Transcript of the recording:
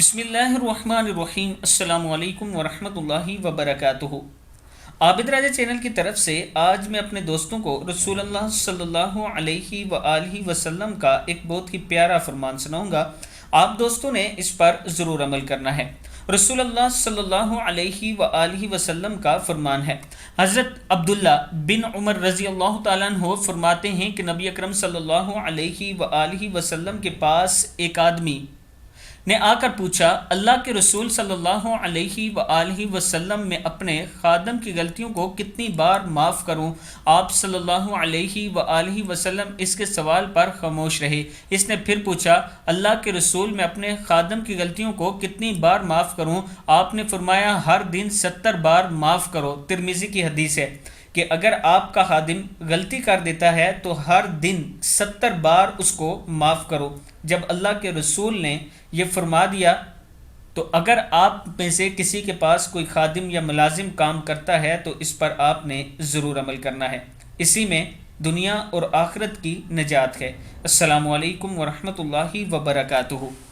بسم اللہ الرحمن الرحیم۔ السلام علیکم ورحمۃ اللہ وبرکاتہ۔ عابد راجہ چینل کی طرف سے آج میں اپنے دوستوں کو رسول اللہ صلی اللہ علیہ وآلہ وسلم کا ایک بہت ہی پیارا فرمان سناؤں گا۔ آپ دوستوں نے اس پر ضرور عمل کرنا ہے۔ رسول اللہ صلی اللہ علیہ وآلہ وسلم کا فرمان ہے۔ حضرت عبداللہ بن عمر رضی اللہ تعالیٰ عنہ فرماتے ہیں کہ نبی اکرم صلی اللہ علیہ وآلہ وسلم کے پاس ایک آدمی نے آ کر پوچھا، اللہ کے رسول صلی اللہ علیہ وآلہ وسلم میں اپنے خادم کی غلطیوں کو کتنی بار معاف کروں؟ آپ صلی اللہ علیہ وآلہ وسلم اس کے سوال پر خاموش رہے۔ اس نے پھر پوچھا، اللہ کے رسول میں اپنے خادم کی غلطیوں کو کتنی بار معاف کروں؟ آپ نے فرمایا، ہر دن 70 بار معاف کرو۔ ترمذی کی حدیث ہے کہ اگر آپ کا خادم غلطی کر دیتا ہے تو ہر دن 70 بار اس کو معاف کرو۔ جب اللہ کے رسول نے یہ فرما دیا تو اگر آپ میں سے کسی کے پاس کوئی خادم یا ملازم کام کرتا ہے تو اس پر آپ نے ضرور عمل کرنا ہے۔ اسی میں دنیا اور آخرت کی نجات ہے۔ السلام علیکم ورحمۃ اللہ وبرکاتہ۔